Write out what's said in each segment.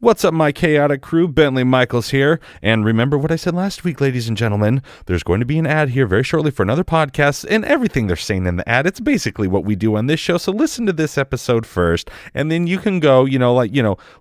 What's up, my chaotic crew? Bentley Michaels here. And remember what I said last week, ladies and gentlemen. There's going to be an ad here very shortly for another podcast, and everything they're saying in the ad, it's basically what we do on this show. So listen to this episode first, and then you can go,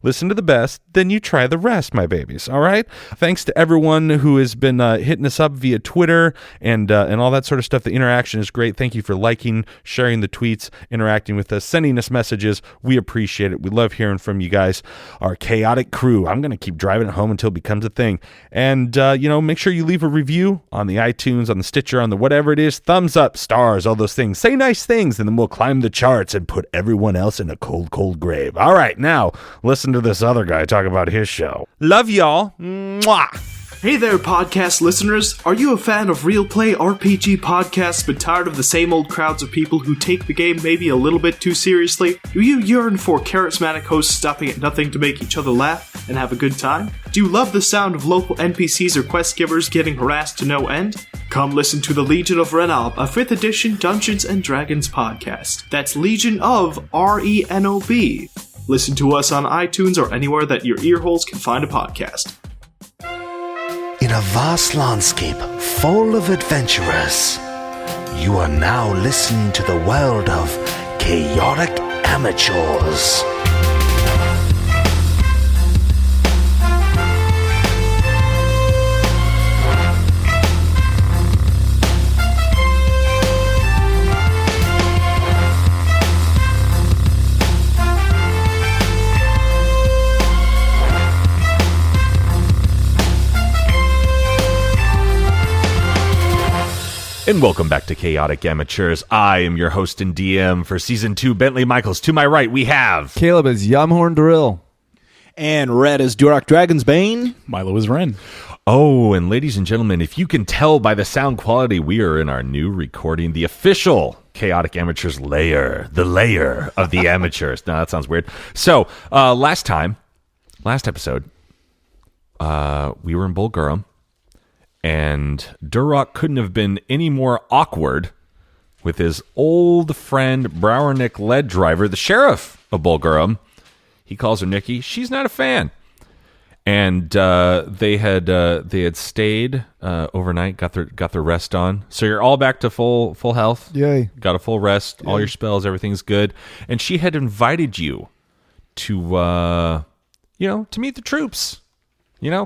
listen to the best, then you try the rest, my babies. All right? Thanks to everyone who has been hitting us up via Twitter and all that sort of stuff. The interaction is great. Thank you for liking, sharing the tweets, interacting with us, sending us messages. We appreciate it. We love hearing from you guys. Our chaotic crew. I'm going to keep driving it home until it becomes a thing. And, make sure you leave a review on the iTunes, on the Stitcher, on the whatever it is. Thumbs up, stars, all those things. Say nice things, and then we'll climb the charts and put everyone else in a cold, cold grave. All right, now, listen to this other guy talk about his show. Love y'all. Mwah. Hey there, podcast listeners. Are you a fan of real play RPG podcasts but tired of the same old crowds of people who take the game maybe a little bit too seriously? Do you yearn for charismatic hosts stopping at nothing to make each other laugh and have a good time? Do you love the sound of local NPCs or quest givers getting harassed to no end? Come listen to the Legion of Renob, a 5th edition Dungeons & Dragons podcast. That's Legion of RENOB. Listen to us on iTunes or anywhere that your earholes can find a podcast. In a vast landscape full of adventurers, you are now listening to the world of Chaotic Amateurs. And welcome back to Chaotic Amateurs. I am your host and DM for Season 2, Bentley Michaels. To my right, we have... Caleb is Yamhorn Drill. And Red is Brourrnic Dragonsbane. Milo is Ren. Oh, and ladies and gentlemen, if you can tell by the sound quality, we are in our new recording, the official Chaotic Amateurs layer, the layer of the amateurs. Now, that sounds weird. So, last episode, we were in Brourrnic. And Brourrnic couldn't have been any more awkward with his old friend Brourrnic Leaddriver, the sheriff of Brourrnic. He calls her Nikki. She's not a fan. And they had stayed overnight, got their rest on. So you're all back to full health. Yay! Got a full rest. Yay. All your spells, everything's good. And she had invited you to meet the troops.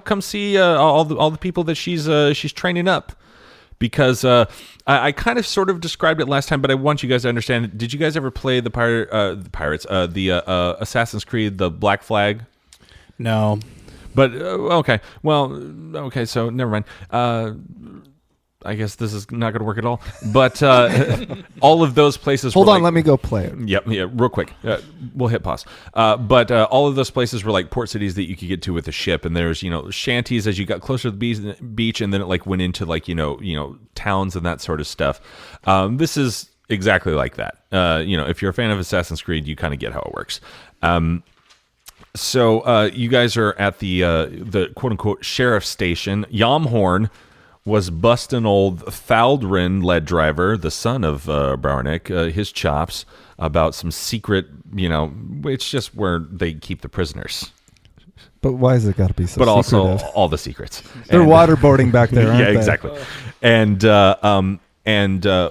Come see all the people that she's training up, because I kind of sort of described it last time, but I want you guys to understand. Did you guys ever play the Assassin's Creed, the Black Flag? No. But okay, so never mind. I guess this is not going to work at all. But all of those places. Hold on, let me go play it. Yep, real quick. We'll hit pause. But all of those places were like port cities that you could get to with a ship, and there's shanties as you got closer to the beach, and then it went into towns and that sort of stuff. This is exactly like that. If you're a fan of Assassin's Creed, you kind of get how it works. So you guys are at the quote unquote sheriff station. Yamhorn was busting old Brourrnic Leaddriver, the son of Brourrnic, his chops about some secret, it's just where they keep the prisoners. But why has it got to be so But secretive? also all the secrets. They're waterboarding back there, aren't yeah, they? Exactly.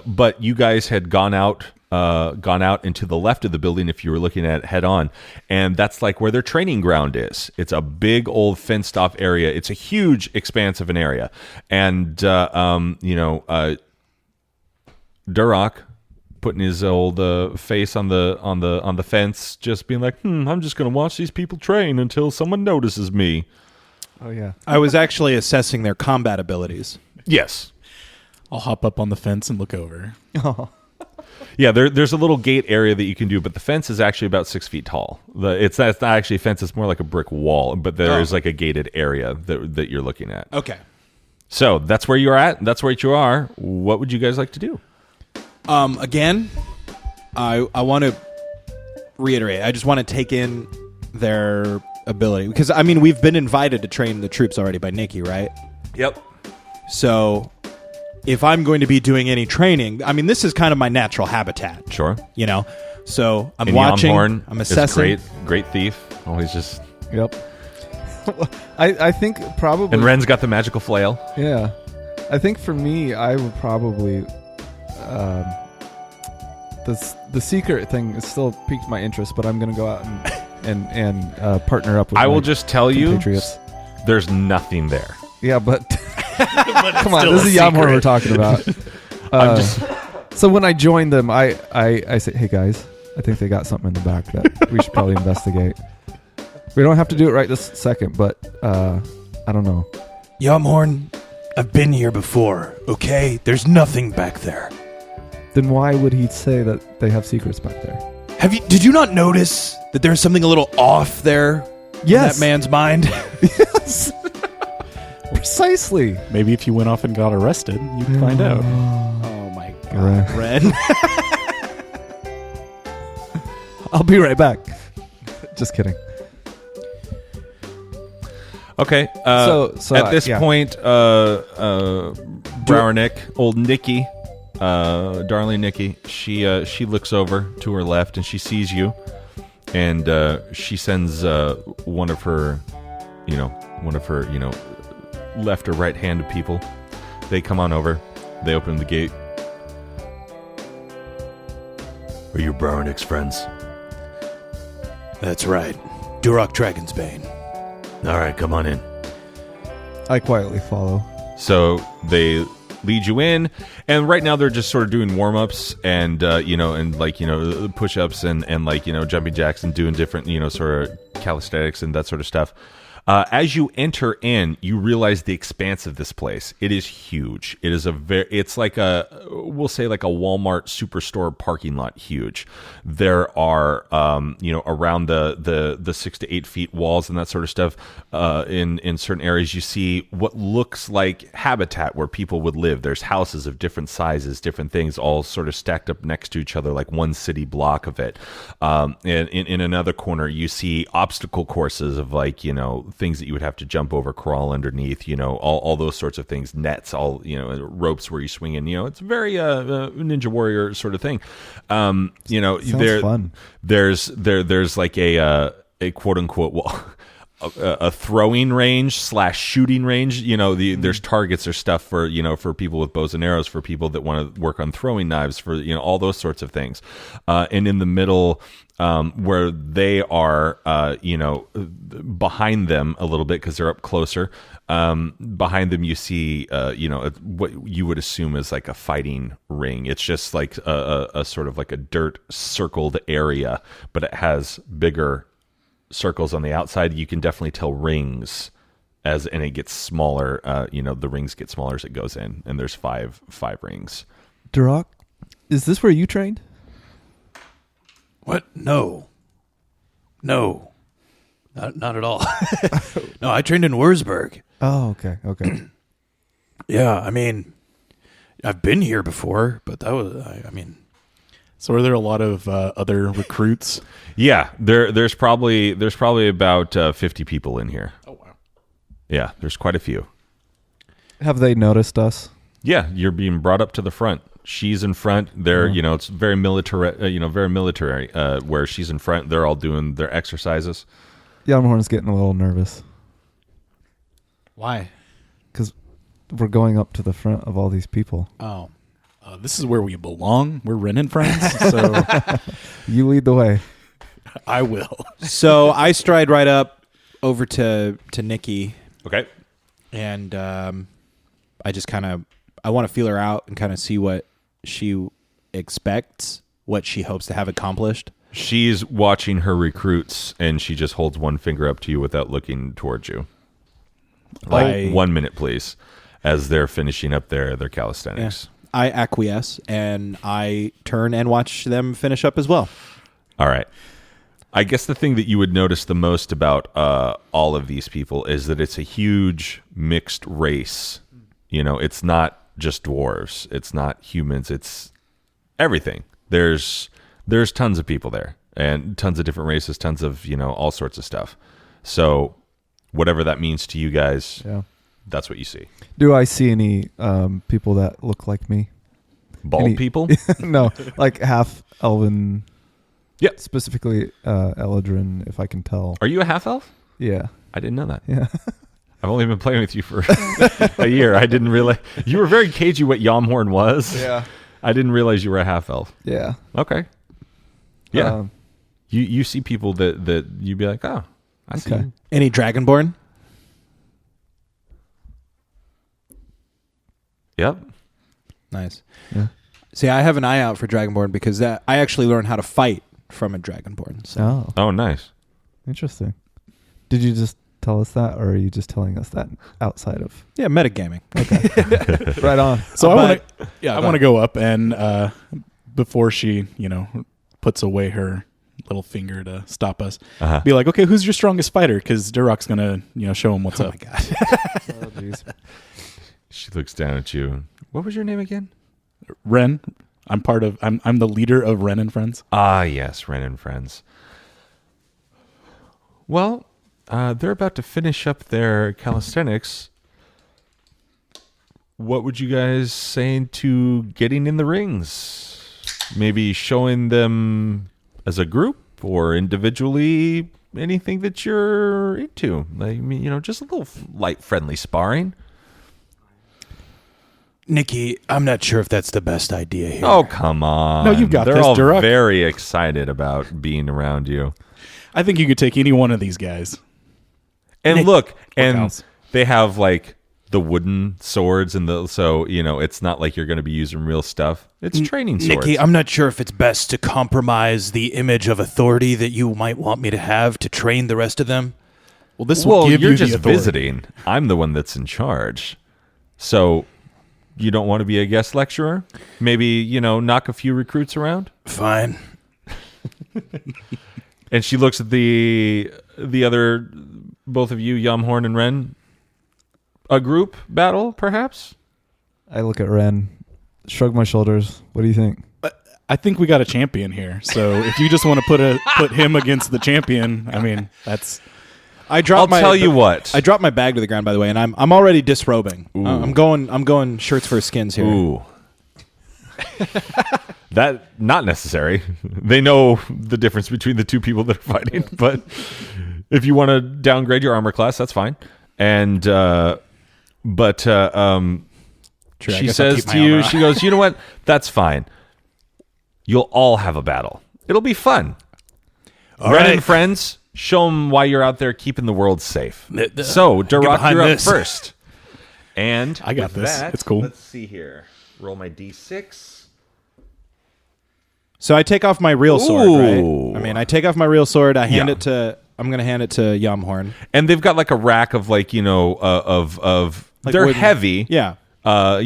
But you guys had gone out into the left of the building if you were looking at it head on, and that's like where their training ground is. It's a big old fenced off area. It's a huge expanse of an area, and Brourrnic putting his old face on the fence, just being like, I'm just gonna watch these people train until someone notices me. Oh yeah, I was actually assessing their combat abilities. Yes, I'll hop up on the fence and look over. Oh. Yeah, there's a little gate area that you can do, but the fence is actually about 6 feet tall. It's not actually a fence; it's more like a brick wall. But there is like a gated area that you're looking at. Okay. So that's where you're at. That's where you are. What would you guys like to do? Again, I want to reiterate. I just want to take in their ability, because we've been invited to train the troops already by Nikki, right? Yep. So if I'm going to be doing any training, this is kind of my natural habitat. Sure. So I'm and watching. Yamhorn I'm assessing. Great thief. Always just. Yep. I think probably. And Ren's got the magical flail. Yeah. I think for me, I would probably. The secret thing is still piqued my interest, but I'm going to go out and partner up with I my will just tell you, compatriots. there's nothing there. Yeah, but But come on, this is Yamhorn we're talking about. So when I join them, I say, hey guys, I think they got something in the back that we should probably investigate. We don't have to do it right this second, but I don't know. Yamhorn, I've been here before, okay? There's nothing back there. Then why would he say that they have secrets back there? Did you not notice that there's something a little off there Yes. in that man's mind? Yes. Precisely. Maybe if you went off and got arrested, you'd find out. Oh my god, Red. I'll be right back. Just kidding. Okay. So at this yeah. point, Brourrnic, old Nikki, darling Nikki, she looks over to her left and she sees you, and she sends one of her left or right handed people. They come on over. They open the gate. Are you Brourrnic's friends? That's right. Duroc Dragonsbane. All right, come on in. I quietly follow. So they lead you in, and right now they're just sort of doing warm-ups and push-ups and jumping jacks and doing different sort of calisthenics and that sort of stuff. As you enter in, you realize the expanse of this place. It is huge. It is it's like we'll say like a Walmart superstore parking lot huge. There are, around the 6 to 8 feet walls and that sort of stuff. In certain areas, you see what looks like habitat where people would live. There's houses of different sizes, different things, all sort of stacked up next to each other, like one city block of it. And in another corner, you see obstacle courses of things that you would have to jump over, crawl underneath, all those sorts of things, nets, all, ropes where you swing in, it's very Ninja Warrior sort of thing. Sounds fun. There's like a quote unquote, a throwing range / shooting range. There's targets or stuff for people with bows and arrows, for people that want to work on throwing knives, for all those sorts of things. And in the middle, where they are, behind them a little bit because they're up closer. Behind them, you see, what you would assume is like a fighting ring. It's just like a sort of like a dirt circled area, but it has bigger circles on the outside. You can definitely tell rings and it gets smaller. The rings get smaller as it goes in, and there's five rings. Duroc, is this where you trained? What? No, not at all. No, I trained in Wurzburg. Oh, okay. Yeah, I mean, I've been here before, but that was, So are there a lot of other recruits? Yeah, there's probably about 50 people in here. Oh, wow. Yeah, there's quite a few. Have they noticed us? Yeah, you're being brought up to the front. She's in front. They're, it's very military, where she's in front. They're all doing their exercises. Yamhorn's getting a little nervous why? because we're going up to the front of all these people. Oh, This is where we belong. We're Ren and friends, so You lead the way. I will. so I stride right up over to Nikki, Okay. and I just I want to feel her out and kind of see what she expects, what she hopes to have accomplished. She's watching her recruits, and she just holds one finger up to you without looking towards you. Like 1 minute, please, as they're finishing up their calisthenics. Yeah. I acquiesce, and I turn and watch them finish up as well. All right. I guess the thing that you would notice the most about all of these people is that it's a huge mixed race. It's not just dwarves. It's not humans. It's everything. There's tons of people there, and tons of different races, tons of, all sorts of stuff. So whatever that means to you guys, that's what you see. Do I see any people that look like me? Bald people? No, like half elven. Yep. Specifically Eladrin, if I can tell. Are you a half elf? Yeah. I didn't know that. Yeah. I've only been playing with you for a year. I didn't realize you were very cagey what Yamhorn was. Yeah. I didn't realize you were a half elf. Yeah. Okay. Yeah. You see people that you'd be like, oh, I see. Okay. You. Any Dragonborn? Yep. Nice. Yeah. See, I have an eye out for Dragonborn because I actually learned how to fight from a Dragonborn. So. Oh, Oh, nice. interesting. Did you just tell us that, or are you just telling us that outside of? Yeah, metagaming. Okay. Right on. So I want to. Yeah, I want to go up and before she, puts away her little finger to stop us, be like, okay, who's your strongest fighter? Because Durok's gonna, show him what's up. Oh my god. Oh, geez. She looks down at you. What was your name again? Ren, I'm the leader of Ren and Friends. Ah, yes, Ren and Friends. Well, they're about to finish up their calisthenics. What would you guys say to getting in the rings? Maybe showing them as a group or individually anything that you're into. Just a little light, friendly sparring. Nikki, I'm not sure if that's the best idea here. Oh, come on. No, you've got They're this, all Durok. very excited about being around you. I think you could take any one of these guys. And look, and gals. they have like the wooden swords so it's not like you're going to be using real stuff. It's training swords. Nikki, I'm not sure if it's best to compromise the image of authority that you might want me to have to train the rest of them. Well, this will give you're you just the authority. visiting. I'm the one that's in charge. So you don't want to be a guest lecturer? Maybe, knock a few recruits around? Fine. And she looks at the other, both of you, Yamhorn and Ren. A group battle, perhaps? I look at Ren, shrug my shoulders. What do you think? I think we got a champion here. So if you just want to put him against the champion, I mean, that's. I dropped I'll tell you what. I dropped my bag to the ground, by the way, and I'm already disrobing. I'm going shirts for skins here. Ooh. That not necessary. They know the difference between the two people that are fighting. But if you want to downgrade your armor class, that's fine. And True, I she guess I'll says keep my to you, armor on. she goes, you know what? That's fine. You'll all have a battle. It'll be fun. All Ren right. and friends, show them why you're out there keeping the world safe. The- So, Durok, behind you're this. up first. And I got with this. that, It's cool. Let's see here. Roll my D6. So I take off my real sword, Ooh. right? I mean, I take off my real sword. I'm Yeah. going to hand it to Yamhorn. And they've got like a rack of like, of Like they're wooden. heavy. Yeah. But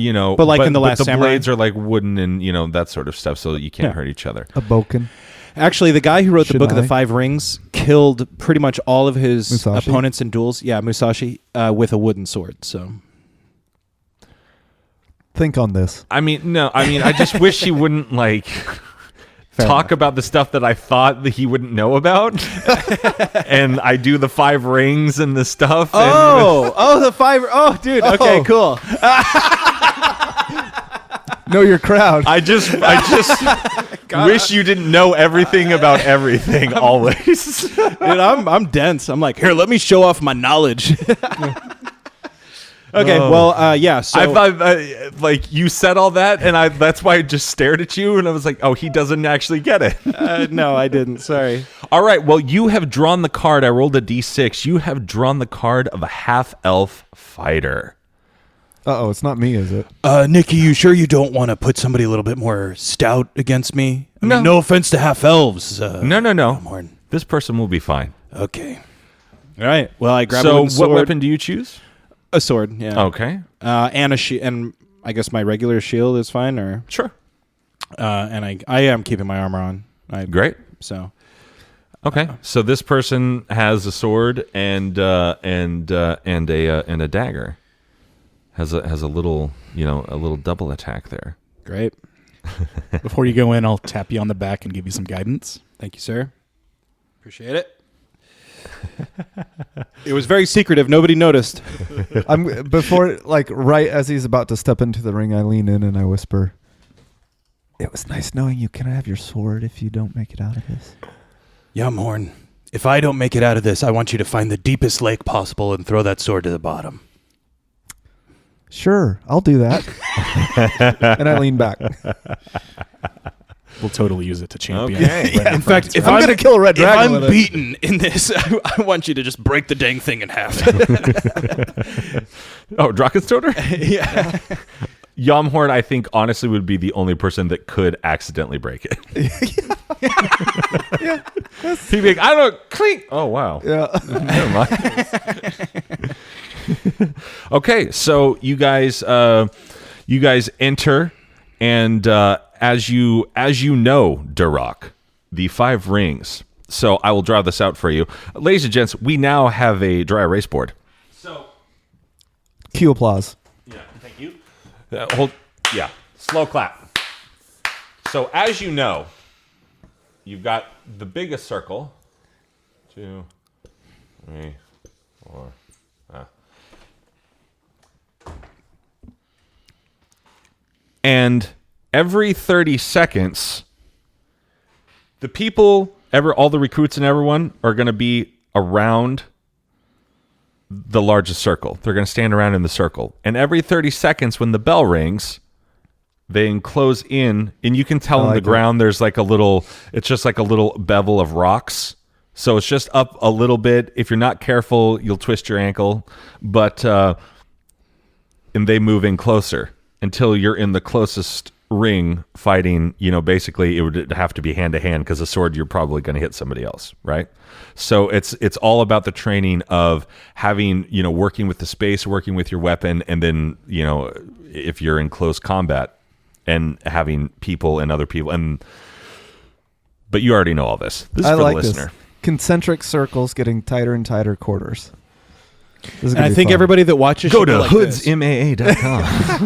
like in The Last the Samurai? blades are like wooden and that sort of stuff, so that you can't Yeah. hurt each other. A Boken. Actually, the guy who wrote the Should Book of I? the Five Rings killed pretty much all of his Musashi? opponents in duels. Yeah, Musashi with a wooden sword. So Think on this. I just wish he wouldn't like talk about the stuff that I thought that he wouldn't know about. And I do the 5 rings and the stuff. the five. Oh, dude. Okay, Oh. cool. Know your crowd. I just wish you didn't know everything about everything always. Dude, I'm dense. I'm like, here, let me show off my knowledge. Okay, yeah. So I thought, like, you said all that, and that's why I just stared at you, and I was like, oh, he doesn't actually get it. no, I didn't. Sorry. All right, well, you have drawn the card. I rolled a d6. You have drawn the card of a half-elf fighter. Uh-oh, it's not me, is it? Nikki, you sure you don't want to put somebody a little bit more stout against me? I No. mean, no offense to half elves. No. Yamhorn. This person will be fine. Okay. All right. Well, I grab a So wooden what sword. weapon do you choose? A sword. Yeah. Okay. And a and I guess my regular shield is fine, or Sure. and I am keeping my armor on. Great. So Okay. So this person has a sword and a dagger. Has a little, a little double attack there. great. Before you go in, I'll tap you on the back and give you some guidance. Thank you, sir. Appreciate it. It was very secretive. Nobody noticed. I'm before, like, right as he's about to step into the ring, I lean in and I whisper, "It was nice knowing you. Can I have your sword if you don't make it out of this?" Yamhorn, If I don't make it out of this, I want you to find the deepest lake possible and throw that sword to the bottom. Sure, I'll do that. And I lean back. We'll totally use it to champion. Okay. In fact, if I'm going to kill a red if dragon I'm with it. beaten in this, I want you to just break the dang thing in half. Oh, Drachenstoter? Yeah. Yamhorn, I think, honestly, would be the only person that could accidentally break it. Yeah. He'd be like, I don't know, clink. Oh, wow. Yeah. Never mind. Okay, so you guys enter, and as you know, Duroc, the 5 rings. So I will draw this out for you, ladies and gents. We now have a dry erase board. So, Cue applause. yeah, thank you. Slow clap. So as you know, you've got the biggest circle. 2, 3, 4. And every 30 seconds, the people, all the recruits and everyone are going to be around the largest circle. They're going to stand around in the circle. And every 30 seconds when the bell rings, they enclose in, and you can tell on the ground there's like it's just like a little bevel of rocks. So it's just up a little bit. If you're not careful, you'll twist your ankle. But, and they move in closer until you're in the closest ring fighting. Basically it would have to be hand to hand, because a sword, you're probably going to hit somebody else, right? So it's all about the training of having, working with the space, working with your weapon, and then, if you're in close combat, and having people and other people. But you already know all this. This is for the listener. This. Concentric circles getting tighter and tighter quarters. And I think everybody that watches go to like hoodsmaa.com.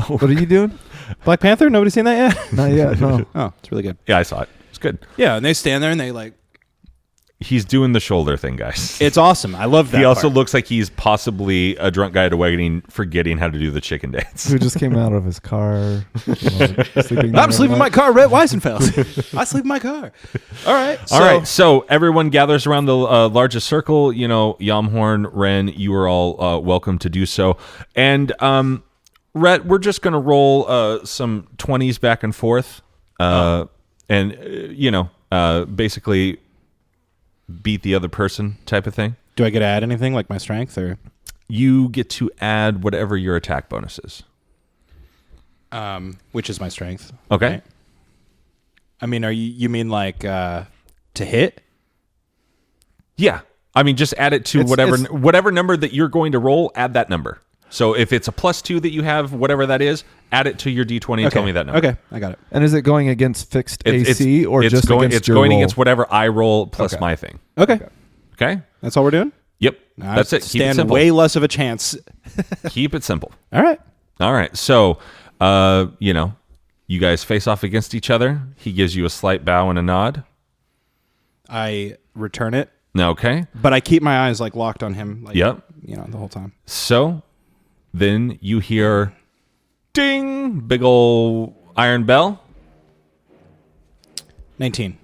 What are you doing? Black Panther? Nobody seen that yet? Not yet, no. Oh, it's really good. Yeah, I saw it. It's good. Yeah, and they stand there and they like... He's doing the shoulder thing, guys. It's awesome. I love that. He also part. looks like he's possibly a drunk guy at a wedding forgetting how to do the chicken dance. Who just came out of his car. Sleeping I'm sleeping in my car, Rhett Weisenfels. I sleep in my car. All right. All right. So everyone gathers around the largest circle. Yamhorn, Ren, you are all welcome to do so. And Rhett, we're just going to roll some 20s back and forth. Basically beat the other person type of thing. Do I get to add anything like my strength, or you get to add whatever your attack bonus is? Which is my strength. Okay. Right? I mean, you mean like to hit? Yeah. I mean, just add it to whatever number that you're going to roll, add that number. So if it's a +2 that you have, whatever that is, add it to your D20 and tell me that number. Okay, I got it. And is it going against fixed AC or just against it's your going roll? against whatever I roll plus my thing. Okay. Okay? That's all we're doing? Yep. That's it. Keep it Stand simple. way less of a chance. Keep it simple. All right. So, you guys face off against each other. He gives you a slight bow and a nod. I return it. Okay. But I keep my eyes like locked on him. Like, Yep. The whole time. So then you hear ding, big ol' iron bell. 19.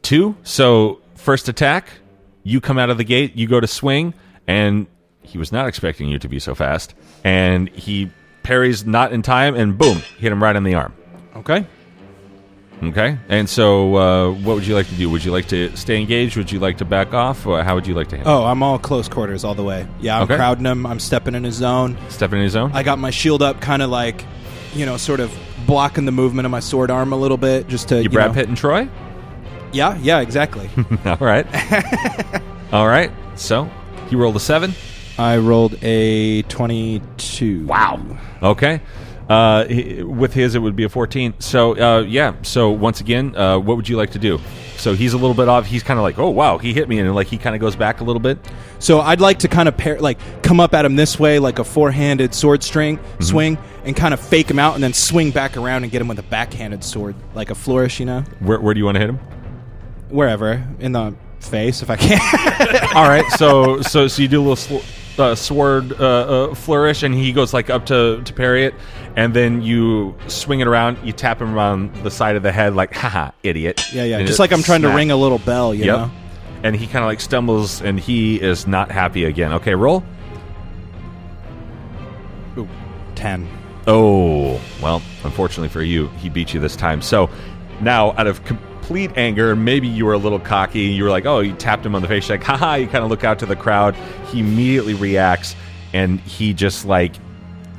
2. So first attack, you come out of the gate, you go to swing, and he was not expecting you to be so fast. And he parries not in time, and boom, hit him right in the arm. Okay. Okay. And so what would you like to do? Would you like to stay engaged? Would you like to back off? Or how would you like to handle it? Oh, I'm all close quarters all the way. Yeah, I'm crowding him. I'm stepping in his zone. Stepping in his zone? I got my shield up, kind of like, sort of blocking the movement of my sword arm a little bit, just to, You Brad Pitt and Troy? Yeah, exactly. All right. All right. So he rolled a 7. I rolled a 22. Wow. Okay. With his, it would be a 14. So, So once again, what would you like to do? So he's a little bit off. He's kind of like, oh, wow, he hit me. And like he kind of goes back a little bit. So I'd like to kind of come up at him this way, like a four-handed sword swing, and kind of fake him out and then swing back around and get him with a backhanded sword, like a flourish, Where do you want to hit him? Wherever. In the face, if I can. All right. So you do a little sword flourish, and he goes like up to parry it, and then you swing it around. You tap him around the side of the head, like haha, idiot. Yeah, yeah. And Just it like I'm trying to smack. ring a little bell, you know. And he kind of like stumbles, and he is not happy again. Okay, roll. Ooh, 10. Oh, well, unfortunately for you, he beat you this time. So now, out of complete anger, maybe you were a little cocky. You were like, oh, you tapped him on the face. You're like, haha, you kind of look out to the crowd. He immediately reacts, and he just like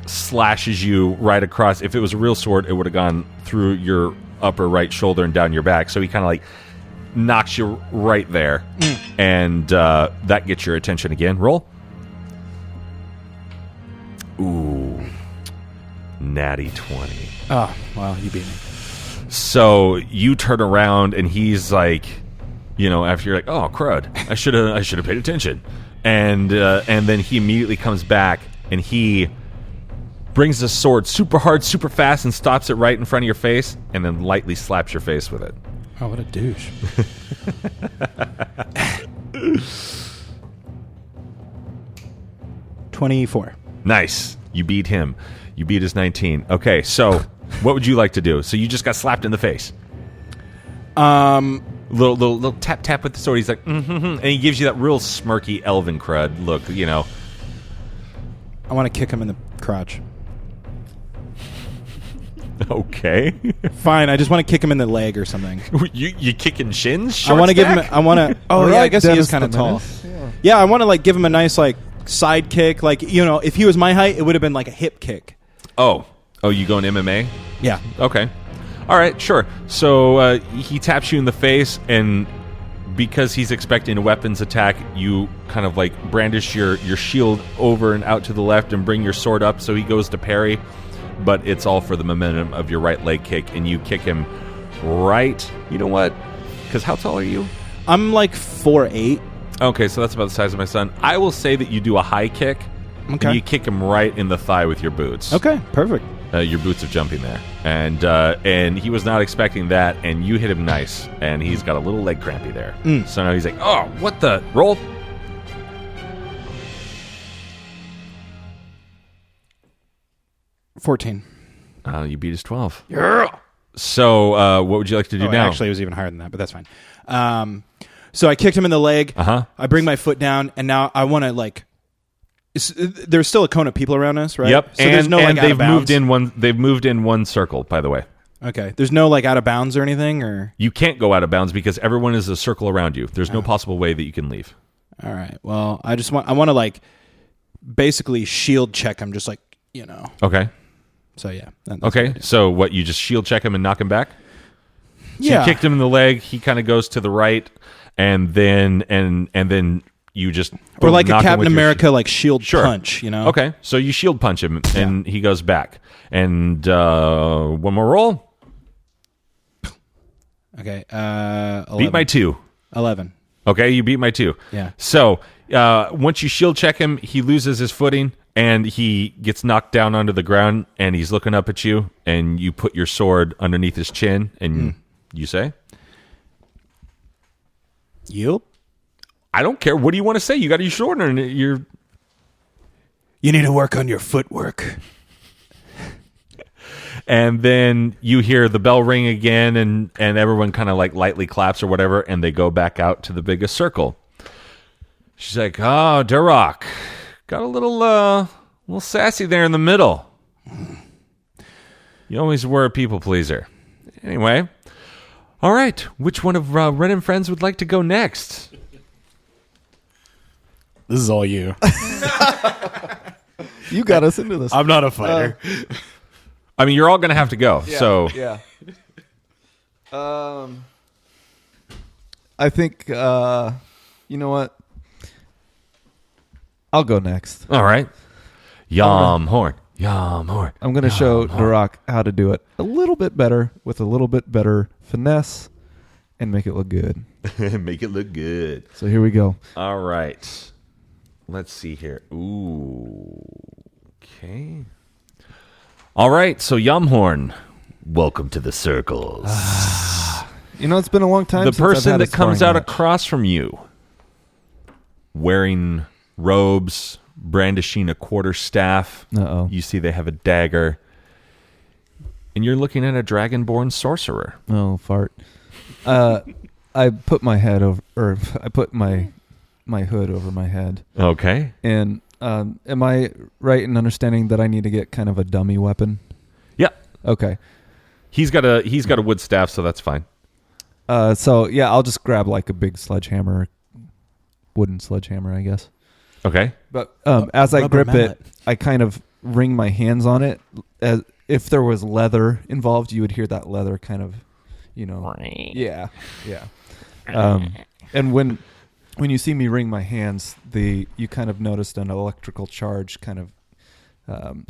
slashes you right across. If it was a real sword, it would have gone through your upper right shoulder and down your back. So he kind of like knocks you right there. And that gets your attention again. Roll. Ooh. Natty 20. Oh, well, you beat me. So you turn around, and he's like, you know, after you're like, oh crud, I should have paid attention, and then he immediately comes back, and he brings the sword super hard, super fast, and stops it right in front of your face, and then lightly slaps your face with it. Oh, what a douche. 24. Nice. You beat him. You beat his 19. Okay, so what would you like to do? So you just got slapped in the face. Little tap with the sword. He's like, and he gives you that real smirky elven crud look. You know. I want to kick him in the crotch. Okay. Fine. I just want to kick him in the leg or something. you kicking shins? I want to give him. Short I want to. Oh All yeah, I right, guess he Dennis is kind of the tall. Menace. Yeah, I want to like give him a nice like side kick. Like, you know, if he was my height, it would have been like a hip kick. Oh, you going MMA? Yeah. Okay. All right, sure. So he taps you in the face, and because he's expecting a weapons attack, you kind of like brandish your shield over and out to the left and bring your sword up, so he goes to parry, but it's all for the momentum of your right leg kick, and you kick him right. You know what? Because how tall are you? I'm like 4'8". Okay, so that's about the size of my son. I will say that you do a high kick, Okay. and you kick him right in the thigh with your boots. Okay, perfect. Your boots of jumping there, and he was not expecting that, and you hit him nice, and he's got a little leg crampy there. So now he's like, oh, what the roll? $14. You beat his 12. Yeah. So what would you like to do now? Actually, it was even higher than that, but that's fine. So I kicked him in the leg. I bring my foot down, and now I want to like. There's still a cone of people around us, right? Yep. So there's no like out they've of bounds. They've moved in one circle, by the way. Okay. There's no like out of bounds or anything, or. You can't go out of bounds because everyone is a circle around you. There's no possible way that you can leave. All right. Well, I want to like basically shield check him, just like, you know. Okay. So yeah. Okay. So what? You just shield check him and knock him back? So Yeah. you kicked him in the leg. He kind of goes to the right, and then you just Or like a knock him Captain with your America like shield Sure. punch, you know. Okay, so you shield punch him, and he goes back. And one more roll. Okay. 11. Beat my 2. 11. Okay, you beat my 2. Yeah. So once you shield check him, he loses his footing, and he gets knocked down onto the ground, and he's looking up at you, and you put your sword underneath his chin, and you say, You? I don't care. What do you want to say? You got your sword and you're... You need to work on your footwork. And then you hear the bell ring again, and everyone kind of like lightly claps or whatever, and they go back out to the biggest circle. She's like, oh, Duroc, got a little sassy there in the middle. You always were a people pleaser. Anyway, all right, which one of Red and Friends would like to go next? This is all you. You got us into this. I'm not a fighter. I mean, you're all going to have to go, so... Yeah. I think, you know what? I'll go next. All right. Yum horn. Yum horn. I'm going to show Duroc how to do it a little bit better with a little bit better finesse and make it look good. Make it look good. So here we go. All right. Let's see here. Ooh. Okay. All right. So Yumhorn, welcome to the circles. You know, it's been a long time The since I've person had a that comes sparring out match. across from you, wearing robes, brandishing a quarterstaff. Uh-oh. You see they have a dagger. And you're looking at a dragonborn sorcerer. Oh, fart. I put my head over, or I put my hood over my head. Okay. And am I right in understanding that I need to get kind of a dummy weapon? Yeah. Okay. He's got a wood staff, so that's fine. So yeah, I'll just grab like a big sledgehammer, wooden sledgehammer, I guess. Okay. But as I rubber grip mallet. it, I kind of wring my hands on it. As if there was leather involved, you would hear that leather kind of, yeah. And when you see me wring my hands, you kind of noticed an electrical charge kind of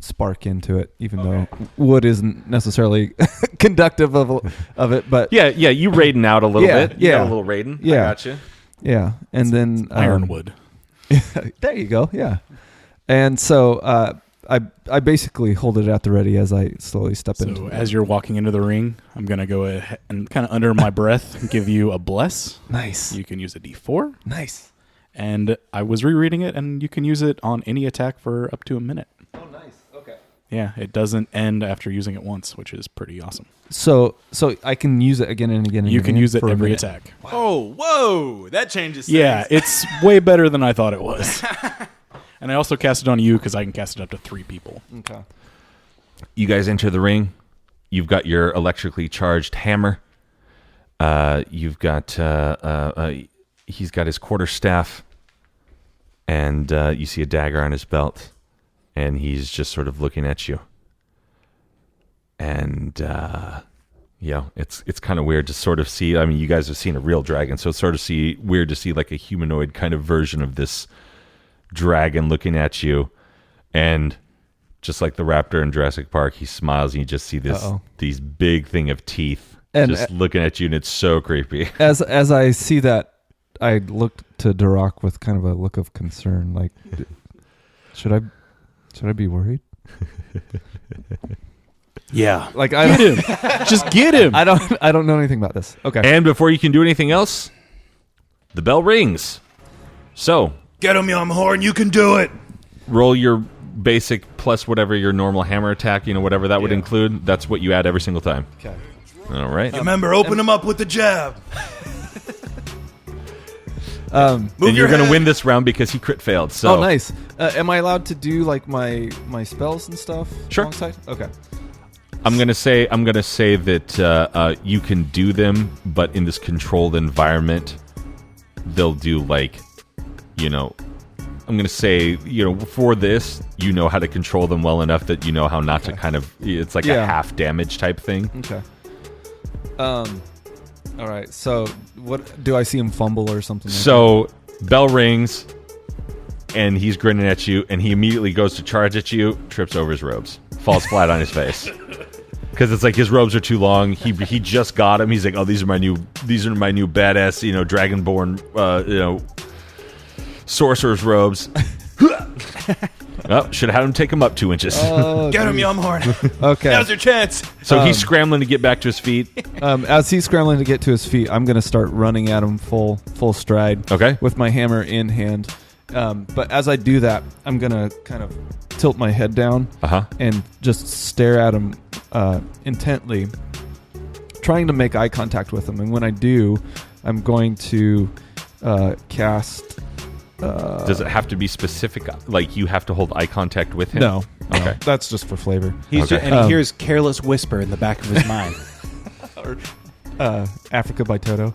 spark into it, even though wood isn't necessarily conductive of it. But yeah, you raiding out a little bit. You Yeah, got a little raiding. Yeah. I gotcha. Yeah, and then Ironwood. there you go. Yeah, and so I basically hold it at the ready as I slowly step into So it. as you're walking into the ring, I'm going to go ahead and kind of under my breath give you a bless. Nice. You can use a D4. Nice. And I was rereading it, and you can use it on any attack for up to a minute. Oh, nice. Okay. Yeah, it doesn't end after using it once, which is pretty awesome. So I can use it again and again and You again can use it for a every minute. attack. Oh, whoa! That changes things. Yeah, it's way better than I thought it was. And I also cast it on you because I can cast it up to 3 people. Okay. You guys enter the ring. You've got your electrically charged hammer. You've got he's got his quarterstaff, and you see a dagger on his belt, and he's just sort of looking at you. And it's kind of weird to sort of see. I mean, you guys have seen a real dragon, so it's sort of weird to see like a humanoid kind of version of this dragon looking at you. And just like the raptor in Jurassic Park, he smiles and you just see these big thing of teeth And just looking at you, and it's so creepy. As I see that, I look to Brourrnic with kind of a look of concern, like, should I be worried? Yeah. Like Get him. Just get him. I don't know anything about this. Okay. And before you can do anything else, the bell rings. So Get him, Yumhorn. You can do it. roll your basic plus whatever your normal hammer attack, whatever that would include. That's what you add every single time. Okay. All right. Remember, open him up with the jab. And you're going to win this round because he crit failed. So Oh, nice. Am I allowed to do like my spells and stuff? Sure. Alongside? Okay. I'm gonna say that you can do them, but in this controlled environment, they'll do like, I'm gonna say, for this, how to control them well enough that you know how not to kind of. It's like a half damage type thing. Okay. All right. So, what do I see him fumble or something? So bell rings, and he's grinning at you, and he immediately goes to charge at you, trips over his robes, falls flat on his face. Because it's like his robes are too long. He just got them. He's like, oh, these are my new badass, dragonborn, sorcerer's robes. Oh, should have had him take him up 2 inches. Oh, Get him, Yumhorn. okay. Now's your chance. So he's scrambling to get back to his feet. As he's scrambling to get to his feet, I'm going to start running at him full stride. Okay. With my hammer in hand. But as I do that, I'm going to kind of tilt my head down and just stare at him intently, trying to make eye contact with him. And when I do, I'm going to cast... Does it have to be specific? Like you have to hold eye contact with him? No. Okay. That's just for flavor. And he hears careless whisper in the back of his mind. Africa by Toto.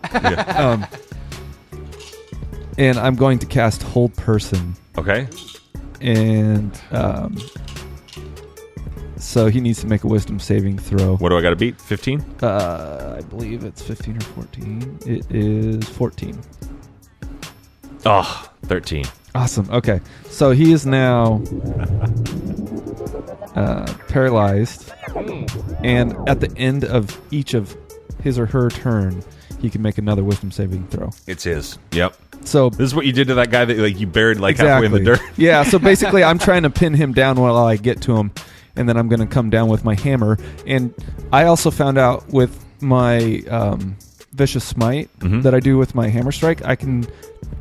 And I'm going to cast Hold Person. Okay. And so he needs to make a wisdom saving throw. What do I got to beat? 15? I believe it's 15 or 14. It is 14. Oh, 13. Awesome. Okay. So he is now paralyzed. And at the end of each of his or her turn, he can make another wisdom saving throw. It's his. Yep. So this is what you did to that guy that you buried halfway in the dirt. Yeah, so basically I'm trying to pin him down while I get to him, and then I'm going to come down with my hammer. And I also found out with my Vicious Smite that I do with my Hammer Strike, I can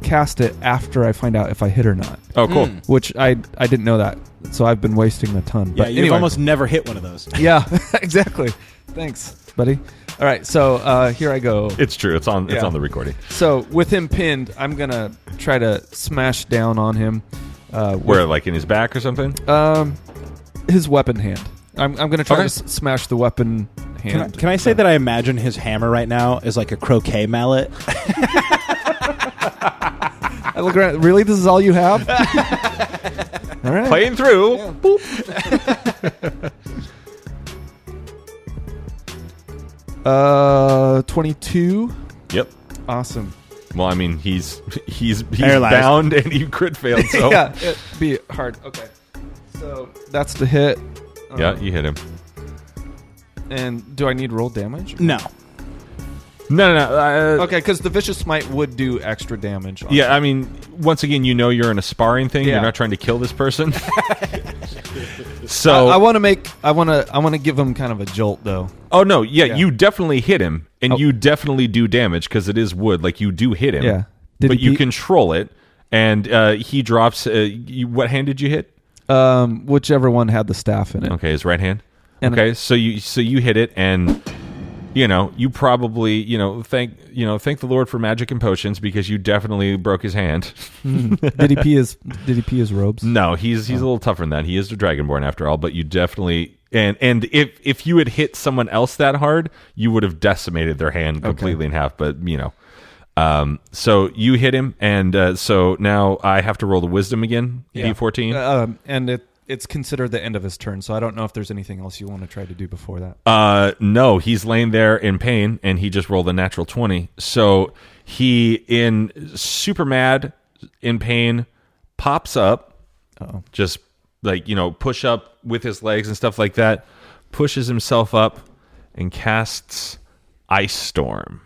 cast it after I find out if I hit or not. Oh, cool. Which I didn't know that, so I've been wasting a ton. Yeah, But you've anyway. almost never hit one of those. Yeah, exactly. Thanks, buddy. All right, so here I go. It's true. It's on the recording. So with him pinned, I'm gonna try to smash down on him. Where, like in his back or something? His weapon hand. I'm gonna try to smash the weapon hand. Can I say that I imagine his hammer right now is like a croquet mallet? I look around. Really, this is all you have? All right. Playing through. Yeah. Boop. 22. Yep. Awesome. Well, I mean, he's Paralyzed. bound and you crit failed. So Yeah, it'd be hard. Okay. So that's the hit. yeah, you hit him. And do I need roll damage? No. No. Okay, because the Vicious Smite would do extra damage. On Yeah, I mean, once again, you're in a sparring thing. Yeah. You're not trying to kill this person. So I want to give him kind of a jolt though. oh no, yeah, Yeah. you definitely hit him, and you definitely do damage because it is wood. Like you do hit him. Yeah. But he you beat- control it, and he drops. What hand did you hit? Whichever one had the staff in it. Okay, his right hand. And- Okay, so you hit it, and you probably thank the Lord for magic and potions because you definitely broke his hand. Did he pee his robes? No, he's a little tougher than that. He is a dragonborn after all, but you definitely and if you had hit someone else that hard, you would have decimated their hand completely in half. But so you hit him, and so now I have to roll the wisdom again. Yeah. D14. And it's considered the end of his turn, so I don't know if there's anything else you want to try to do before that. No, he's laying there in pain, and he just rolled a natural 20. So he, in super mad, in pain, pops up, just like, push up with his legs and stuff like that, pushes himself up, and casts Ice Storm.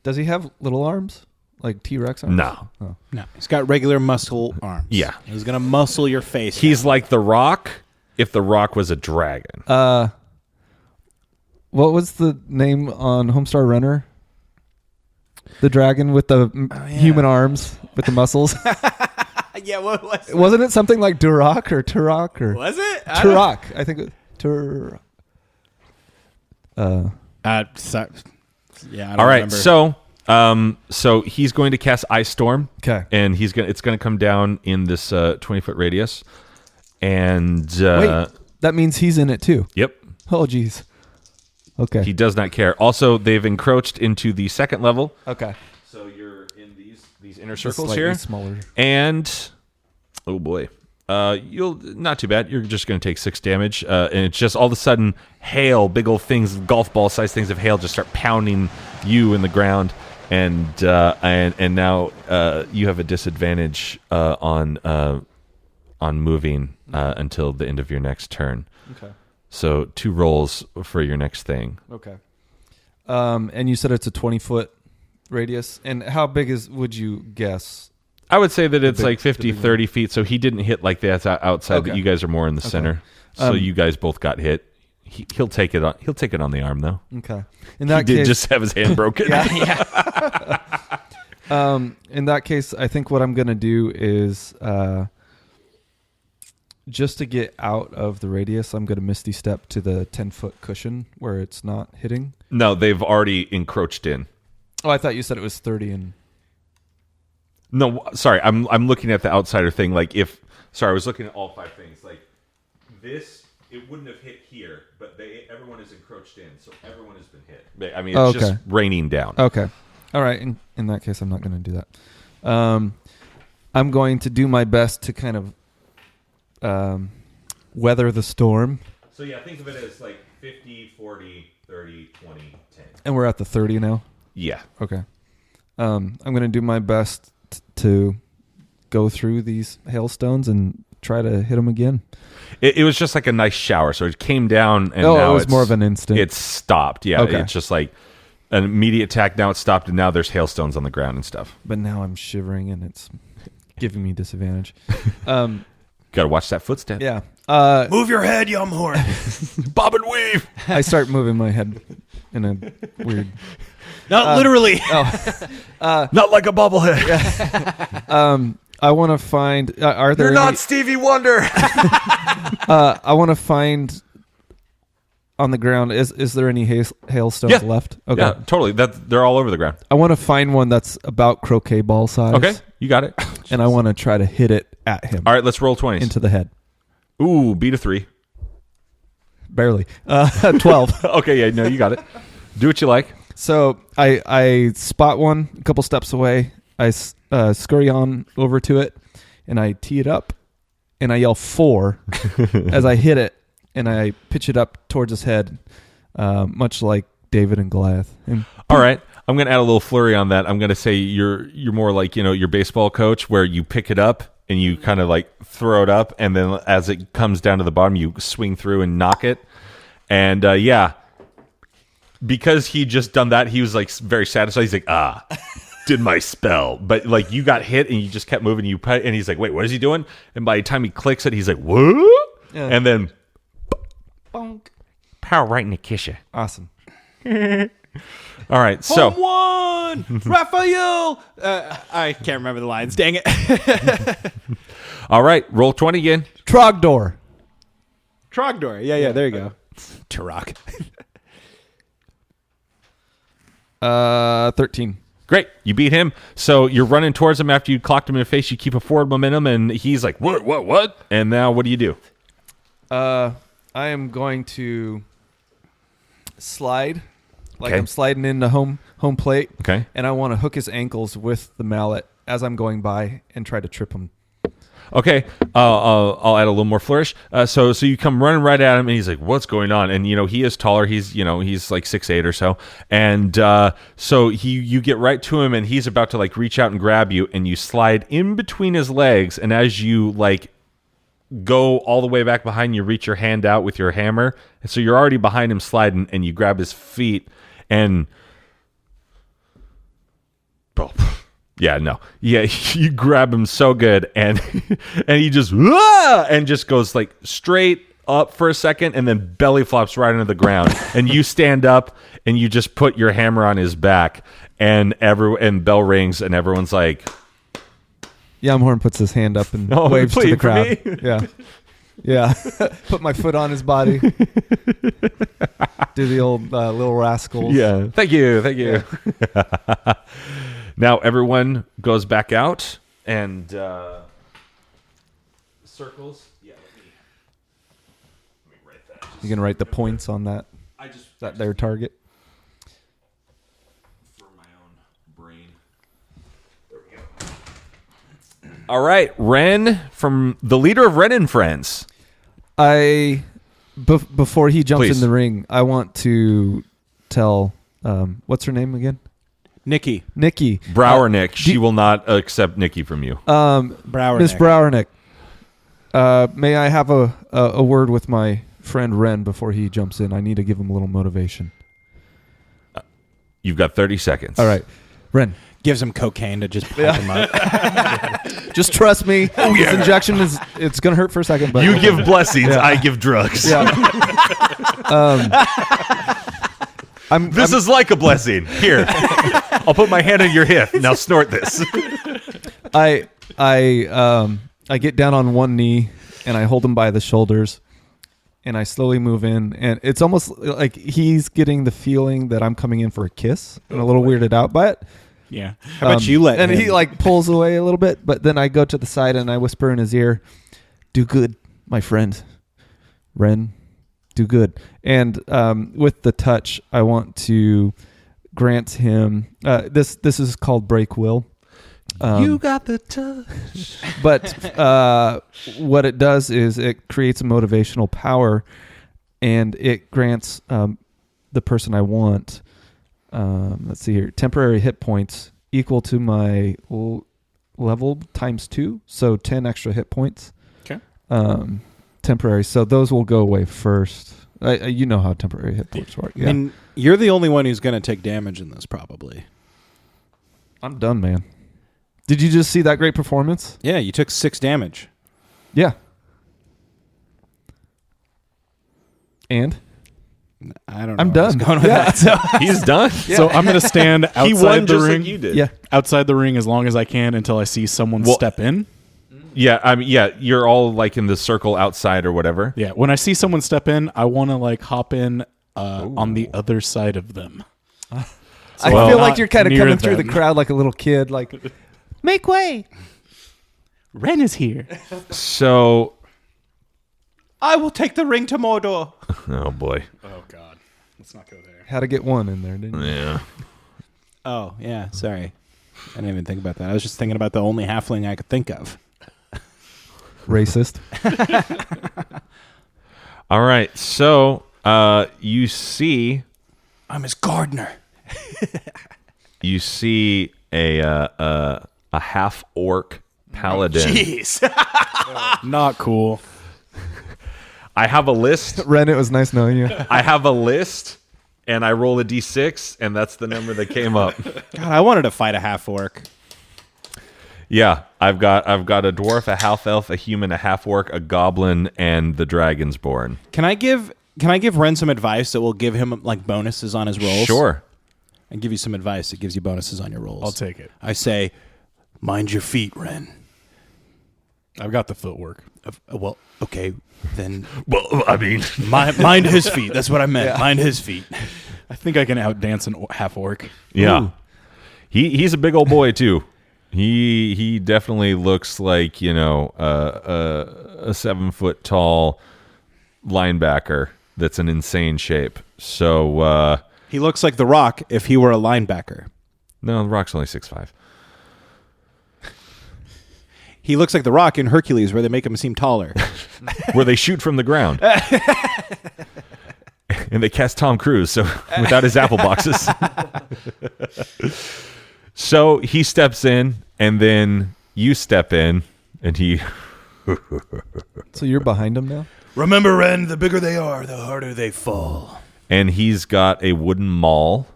Does he have little arms? Like T-Rex arms? No. Oh. No. He's got regular muscle arms. Yeah. He's going to muscle your face. He's like The Rock if The Rock was a dragon. What was the name on Homestar Runner? The dragon with the human arms with the muscles. Yeah, what was it? Wasn't it something like Duroc or Turok or Was it? Turok? I think it was Turok. Yeah, I don't All right, remember. so he's going to cast Ice Storm. Okay. And it's going to come down in this 20-foot radius. And Wait, that means he's in it too. Yep. Oh, geez. Okay. He does not care. Also, they've encroached into the second level. Okay. So you're in these inner Just circles slightly here. smaller. And oh boy. You'll not too bad. You're just going to take 6 damage, and it's just all of a sudden hail, big old things, golf ball sized things of hail, just start pounding you in the ground, and now you have a disadvantage on moving until the end of your next turn. Okay. So 2 rolls for your next thing. Okay. And you said it's a 20-foot radius. And how big would you guess? I would say that it's big- like 50, the big 30 feet. So he didn't hit like that outside, Okay. but you guys are more in the center. So you guys both got hit. He'll take it on. He'll take it on the arm though. Okay. In He that did case, just have his hand broken. in that case, I think what I'm going to do is just to get out of the radius, I'm going to Misty Step to the 10-foot cushion where it's not hitting. No, they've already encroached in. Oh, I thought you said it was 30 and... No, sorry. I'm looking at the outsider thing. Like I was looking at all 5 things. Like this, it wouldn't have hit here, but everyone is encroached in, so everyone has been hit. I mean, it's just raining down. Okay. All right. In that case, I'm not going to do that. I'm going to do my best to kind of weather the storm. So yeah, think of it as like 50, 40, 30, 20, 10. And we're at the 30 now? Yeah. Okay. I'm going to do my best to go through these hailstones and try to hit them again. It was just like a nice shower. So it came down and now now it was more of an instant. It's stopped. Yeah. Okay. It's just like an immediate attack. Now it's stopped, and now there's hailstones on the ground and stuff. But now I'm shivering and it's giving me disadvantage. Got to watch that footstep. Yeah. Move your head, Yumhorn. Bob and weave. I start moving my head in a weird... Not literally. Not like a bobblehead. I want to find. Are there? You're not Stevie Wonder. I want to find on the ground. Is there any hailstones left? Okay. Yeah, totally. They're all over the ground. I want to find one that's about croquet ball size. Okay, you got it. And I want to try to hit it at him. All right, let's roll 20s. Into the head. Ooh, beat a 3. Barely. 12. Okay, yeah, no, you got it. Do what you like. So I spot one a couple steps away. I scurry on over to it, and I tee it up, and I yell 4 as I hit it, and I pitch it up towards his head, much like David and Goliath. And all right, I'm going to add a little flurry on that. I'm going to say you're more like, your baseball coach, where you pick it up and you kind of like throw it up, and then as it comes down to the bottom, you swing through and knock it. And because he just done that, he was like very satisfied. He's like, did my spell. But like you got hit and you just kept moving. And he's like, wait, what is he doing? And by the time he clicks it, he's like, whoa. Yeah. And then bonk, power right in the kisha. Awesome. All right, so Home one, Raphael. I can't remember the lines. Dang it. All right, roll 20 again. Trogdor. Yeah, there you go. Turok. 13. Great, you beat him. So you're running towards him after you clocked him in the face. You keep a forward momentum, and he's like, what? And now what do you do? I am going to slide, like Okay. I'm sliding into home plate. Okay. And I want to hook his ankles with the mallet as I'm going by and try to trip him. Okay, I'll add a little more flourish. So you come running right at him, and he's like, "What's going on?" And he is taller. He's like 6'8" or so, and so you get right to him, and he's about to like reach out and grab you, and you slide in between his legs, and as you like go all the way back behind, you reach your hand out with your hammer, and so you're already behind him sliding, and you grab his feet, and you grab him so good, and he just and just goes like straight up for a second, and then belly flops right into the ground, and you stand up and you just put your hammer on his back, and bell rings, and everyone's like, Yamhorn puts his hand up and waves to the crowd. Yeah. Put my foot on his body. Do the old little rascals. Yeah. Thank you. Yeah. Now everyone goes back out and circles. Yeah, let me write that. You gonna write the points on that? That their target. For my own brain. There we go. All right, Ren, from the leader of Ren and Friends. Before he jumps Please. in the ring, I want to tell what's her name again? Nikki. Brourrnic. She will not accept Nikki from you. Brourrnic. Miss Brourrnic. May I have a word with my friend Ren before he jumps in? I need to give him a little motivation. You've got 30 seconds. All right, Ren. Gives him cocaine to just pump him up. Just trust me. This injection it's gonna hurt for a second, but You give blessings, I give drugs. yeah. This is like a blessing. Here, I'll put my hand on your hip. Now snort this. I get down on one knee and I hold him by the shoulders and I slowly move in, and it's almost like he's getting the feeling that I'm coming in for a kiss and a little weirded out by it. Yeah. How about you let and him? he like pulls away a little bit, but then I go to the side and I whisper in his ear, "Do good, my friend. Ren, do good." And with the touch, I want to grant him this is called break will. You got the touch. But what it does is it creates a motivational power, and it grants the person I want, let's see here, temporary hit points equal to my level times 2, so 10 extra hit points. Okay. Temporary, so those will go away first. You know how temporary hit points work. Yeah. And you're the only one who's going to take damage in this, probably. I'm done, man. Did you just see that great performance? Yeah, you took 6 damage. Yeah. And? I don't know. I'm done. Going with that. So He's done. So I'm going to stand outside He won the just ring. like you did. Yeah. Outside the ring as long as I can until I see someone step in. Yeah, I mean, yeah, you're all like in the circle outside or whatever. Yeah, when I see someone step in, I want to like hop in on the other side of them. I Well, feel not like you're kind of near coming through the them. crowd like a little kid, like, make way. Ren is here. So, I will take the ring to Mordor. oh boy. Oh God, let's not go there. Had to get one in there, didn't you? Yeah. Oh, yeah. Sorry. I didn't even think about that. I was just thinking about the only halfling I could think of. Racist. All right. So, you see I'm his gardener. a half orc paladin. Jeez. Not cool. I have a list. Ren, it was nice knowing you. I have a list, and I roll a d6, and that's the number that came up. God, I wanted to fight a half orc. Yeah, I've got a dwarf, a half elf, a human, a half orc, a goblin, and the dragonborn. Can I give Ren some advice that will give him like bonuses on his rolls? Sure. I give you some advice that gives you bonuses on your rolls. I'll take it. I say, mind your feet, Ren. I've got the footwork. Well, okay, then Well, I mean, mind his feet. That's what I meant. Mind his feet. I think I can outdance an half orc. yeah. Ooh. He's a big old boy too. He definitely looks like, you know, a 7 foot tall linebacker that's in insane shape. So He looks like The Rock if he were a linebacker. no, the Rock's only 6'5". He looks like The Rock in Hercules, where they make him seem taller. Where they shoot from the ground. And they cast Tom Cruise, so without his apple boxes. So he steps in, and then you step in, and he... So you're behind him now? Remember, Ren, the bigger they are, the harder they fall. And he's got a wooden maul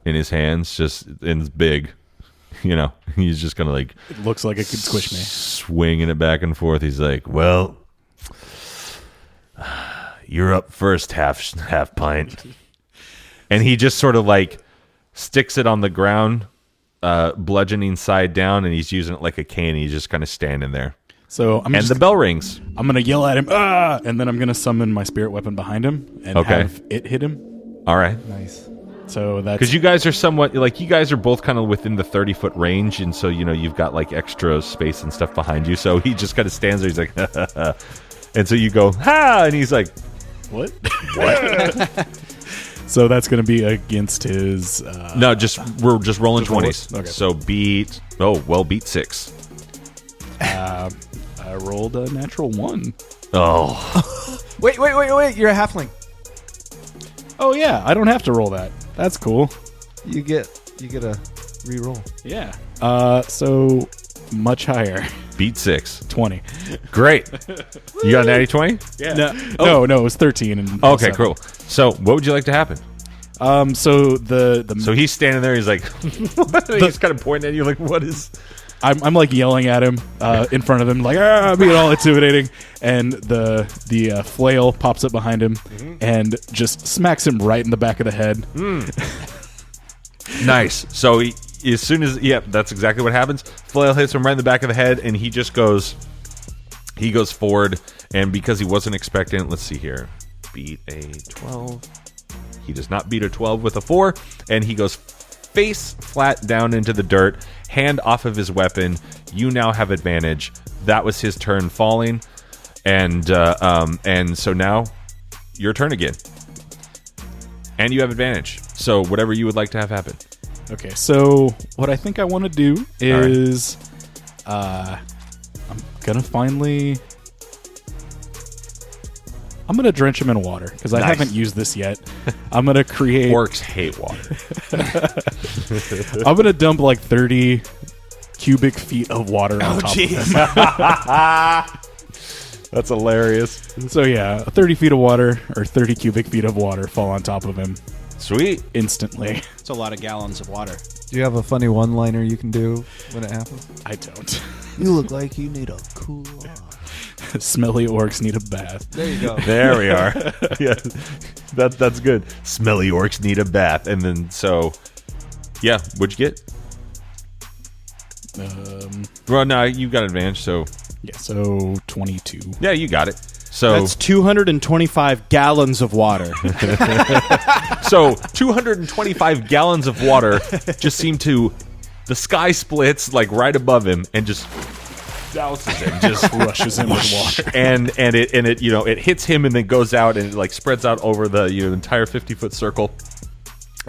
in his hands, and it's big. You know, he's just gonna like It looks like it could squish me. swinging it back and forth. He's like, "Well, you're up first, half pint." And he just sort of like sticks it on the ground, bludgeoning side down, and he's using it like a cane. He's just kind of standing there. So I'm And the bell rings. I'm gonna yell at him, and then I'm gonna summon my spirit weapon behind him and Okay. have it hit him. All right. Nice. So that's Because you guys are somewhat like you guys are both kind of within the 30-foot range, and so you know you've got like extra space and stuff behind you. So he just kind of stands there. He's like, and so you go ha, and he's like, what? So that's gonna be against his. no, we're just rolling Just roll it? 20s. Okay. So beat 6. I rolled a natural 1. Oh, Wait. You're a halfling. Oh yeah, I don't have to roll that. That's cool. You get a re-roll. Yeah. So much higher. beat 6. 20. Great. You got an natty 20? Yeah. No, it was 13. And Okay, 7. cool. So what would you like to happen? So the So he's standing there. He's like, he's kind of pointing at you like, what is? I'm like yelling at him in front of him, like being all intimidating, and the flail pops up behind him and just smacks him right in the back of the head. Nice. So as soon as that's exactly what happens. Flail hits him right in the back of the head, and he just goes. He goes forward, and because he wasn't expecting it, let's see here, beat a 12. He does not beat a 12 with a 4, and he goes face flat down into the dirt, hand off of his weapon. You now have advantage. That was his turn falling, and so now your turn again, and you have advantage. So whatever you would like to have happen. Okay, so what I think I want to do is, I'm gonna drench him in water because I Nice. haven't used this yet. I'm gonna create. Orcs hate water. I'm gonna dump like 30 cubic feet of water on top of him. That's hilarious. So yeah, 30 feet of water or 30 cubic feet of water fall on top of him Sweet. instantly. It's a lot of gallons of water. Do you have a funny one-liner you can do when it happens? I don't. You look like you need a cool off. Smelly orcs need a bath. There you go. There we are. Yeah, that's good. Smelly orcs need a bath, and then yeah. What'd you get? Well, no, you got advantage, so Yeah, so 22. yeah, you got it. So That's 225 gallons of water. So 225 gallons of water just seem to, the sky splits like right above him and just douses him, just Rushes him with water. and it it hits him and then goes out and it like spreads out over the entire 50-foot circle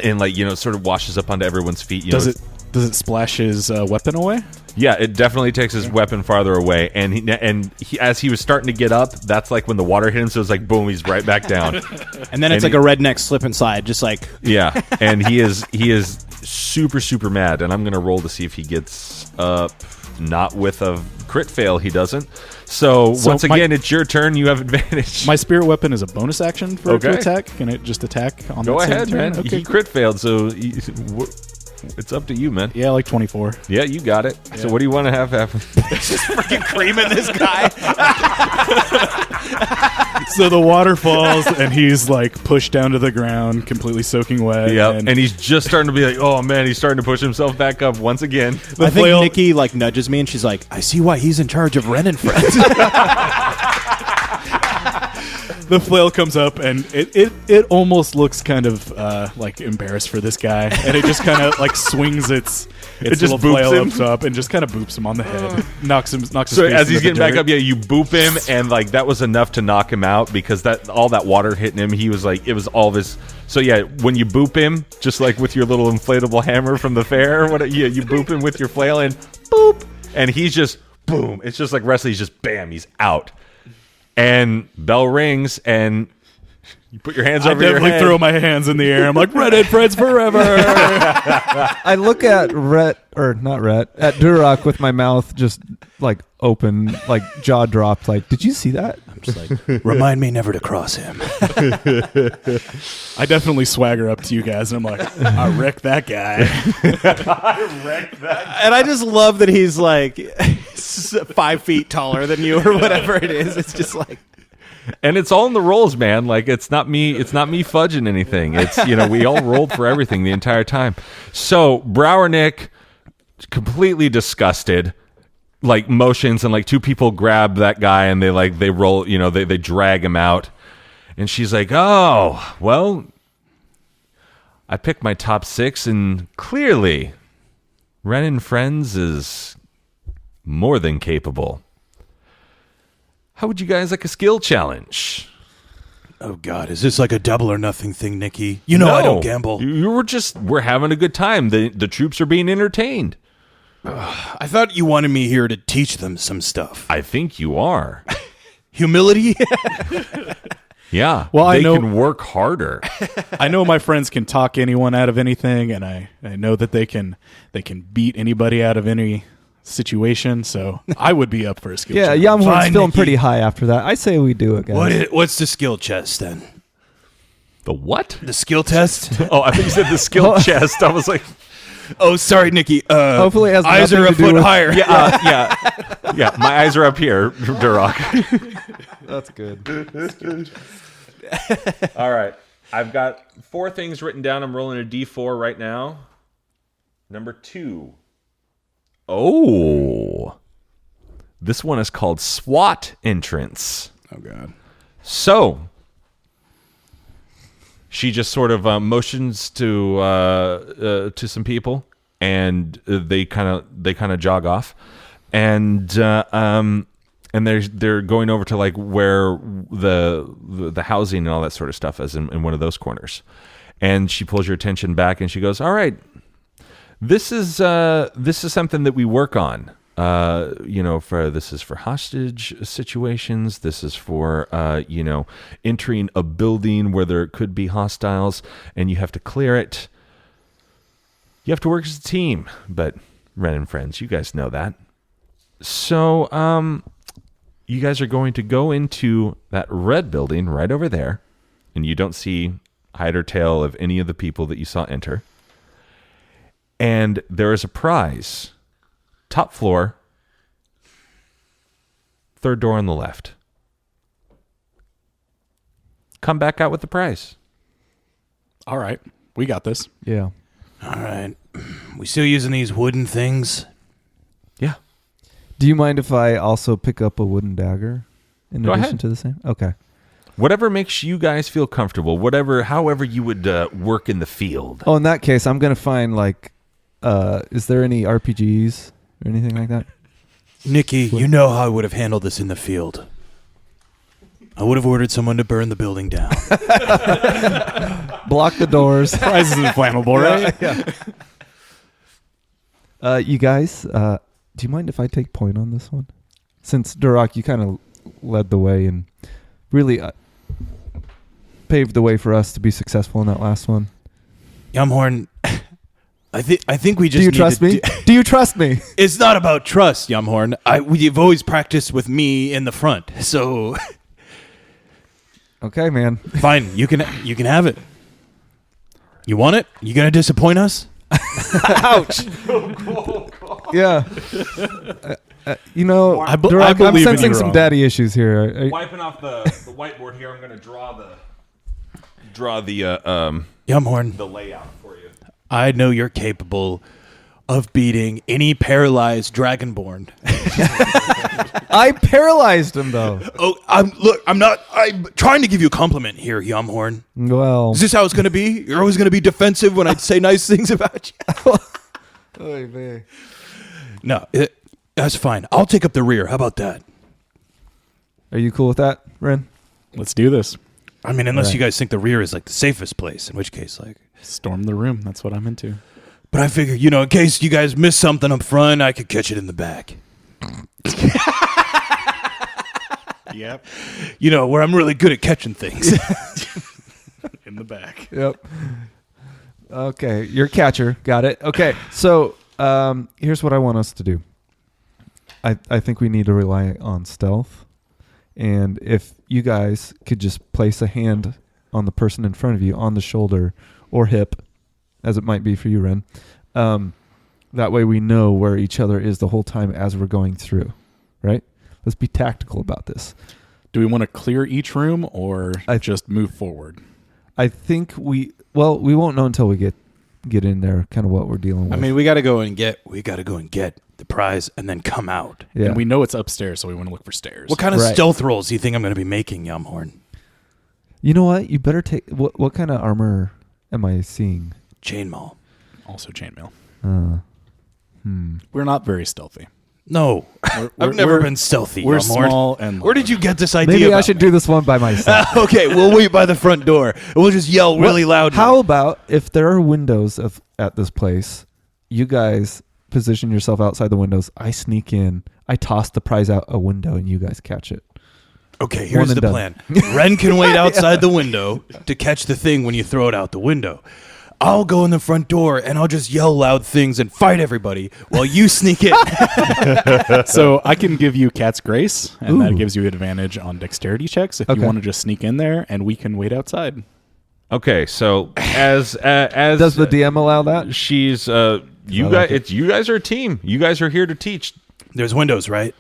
and like sort of washes up onto everyone's feet. Does it splash his weapon away? Yeah, it definitely takes his weapon farther away, and he, as he was starting to get up, that's like when the water hit him. So it's like boom, he's right back down. And then it's like a redneck slip and slide, just like Yeah, and he is super mad, and I'm gonna roll to see if he gets up. Not with a crit fail, he doesn't. So once again, it's your turn. You have advantage. My spirit weapon is a bonus action for it to Okay. attack. Can it just attack on Go that same ahead, turn? man. Okay, He crit failed, so it's up to you, man. Yeah, like 24. Yeah, you got it. So what do you want to have happen? freaking creaming this guy. So the water falls, and he's like pushed down to the ground, completely soaking wet. Yeah, and he's just starting to be like, oh man, he's starting to push himself back up once again. I think Nikki like nudges me, and she's like, "I see why he's in charge of Ren and Friends." the flail comes up, and it almost looks kind of like embarrassed for this guy, and it just kind of like swings its just little boops flail him. up and just kind of boops him on the head, knocks his So face as he's into getting the back dirt. up, yeah, you boop him, and like that was enough to knock him out because that all that water hitting him, he was like, it was all of his. So yeah, when you boop him, just like with your little inflatable hammer from the fair, you boop him with your flail and boop, and he's just boom. It's just like wrestling. He's just bam, he's out. And bell rings, and you put your hands I over your definitely head. throw my hands in the air. I'm like, Red Head Friends forever. I look at at Duroc with my mouth just like open, like jaw dropped. Like, did you see that? I'm just like, remind me never to cross him. I definitely swagger up to you guys, and I'm like, I wrecked that guy. And I just love that he's like 5 feet taller than you or whatever it is. It's just like, And it's all in the rolls, man. Like it's not me fudging anything. It's we all rolled for everything the entire time. So Brourrnic, completely disgusted, like motions, and like two people grab that guy and they roll, they drag him out. And she's like, "Oh, well, I picked my top 6, and clearly Ren and Friends is more than capable. How would you guys like a skill challenge?" oh God, is this like a double or nothing thing, Nikki? You know I don't gamble. We're having a good time. The troops are being entertained. I thought you wanted me here to teach them some stuff. I think you are. Humility? Yeah. Well, I they know- can work harder. I know my friends can talk anyone out of anything, and I know that they can beat anybody out of any situation. So I would be up for a skill. Yeah, challenge. Yamhorn's Fine, feeling Nikki. pretty high after that. I say we do it, guys. What's the skill chest then? The what? The skill test? Oh, I think you said the skill chest. I was like, Oh, sorry, Nikki. Hopefully it has eyes nothing are a to do foot with- higher. yeah. My eyes are up here, Duroc. That's good. All right. I've got 4 things written down. I'm rolling a D4 right now. Number 2. Oh. This one is called SWAT entrance. Oh God. So she just sort of motions to some people, and they kind of jog off, and they're going over to like where the housing and all that sort of stuff is in one of those corners, and she pulls your attention back and she goes, "All right, this is something that we work on. This is for hostage situations. This is for entering a building where there could be hostiles, and you have to clear it. You have to work as a team. But Ren and Friends, you guys know that. So, you guys are going to go into that red building right over there, and you don't see hide or tail of any of the people that you saw enter. And there is a prize." Top floor, Third door on the left. Come back out with the prize. All right. We got this. Yeah. All right. We still using these wooden things? Yeah. Do you mind if I also pick up a wooden dagger in Go addition ahead. to the same? Okay. Whatever makes you guys feel comfortable. However you would work in the field. Oh, in that case, I'm going to find, like, is there any RPGs or anything like that? Nikki, you know how I would have handled this in the field. I would have ordered someone to burn the building down. Block the doors. Prize is inflammable, right? Yeah. You guys, do you mind if I take point on this one? Since Duroc, you kind of led the way and really paved the way for us to be successful in that last one. Yumhorn, I think we just Do you need trust to me? Do you trust me? It's not about trust, Yumhorn. You've always practiced with me in the front, so Okay, man. fine. You can have it. You want it? You gonna disappoint us? Ouch. Yeah. I Duroc, I'm believe in sensing you, some Ron. daddy issues here. Wiping off the whiteboard here, I'm going to draw the Yumhorn, layout for you. I know you're capable of beating any paralyzed dragonborn. I paralyzed him, though. Oh, I'm trying to give you a compliment here, Yumhorn. Well. Is this how it's going to be? You're always going to be defensive when I say nice things about you? Oy vey. No, that's fine. I'll take up the rear. How about that? Are you cool with that, Ren? Let's do this. I mean, unless Right. you guys think the rear is like the safest place, in which case, like. Storm the room. That's what I'm into. But I figure, in case you guys miss something up front, I could catch it in the back. Yep. Where I'm really good at catching things. In the back. Yep. Okay, you're a catcher. Got it. Okay, so here's what I want us to do. I think we need to rely on stealth. And if you guys could just place a hand on the person in front of you, on the shoulder or hip, as it might be for you, Ren, that way we know where each other is the whole time as we're going through, right? Let's be tactical about this. Do we want to clear each room or just move forward? I think we won't know until we get in there, kind of what we're dealing with. I mean, we got to go and get the prize and then come out. yeah. And we know it's upstairs, so we want to look for stairs. What kind of Right. stealth rolls do you think I'm going to be making, Yumhorn? You know what? You better take... What kind of armor am I seeing? Chainmail. Also chainmail. Hmm. We're not very stealthy. No, I've never been stealthy. We're Yumhorn. small and Where did you get this idea? Maybe I about should me? do this one by myself. Okay, we'll wait by the front door. And we'll just yell really loud. How about if there are windows at this place, you guys position yourself outside the windows, I sneak in, I toss the prize out a window, and you guys catch it. Okay, here's One the and plan. Ren can wait outside the window to catch the thing when you throw it out the window. I'll go in the front door and I'll just yell loud things and fight everybody while you sneak in. So I can give you Cat's Grace, and that Ooh. gives you advantage on dexterity checks if Okay. you want to just sneak in there, and we can wait outside. Okay, so as Does the DM allow that? she's you I guys like it. you guys are a team. You guys are here to teach. There's windows, right?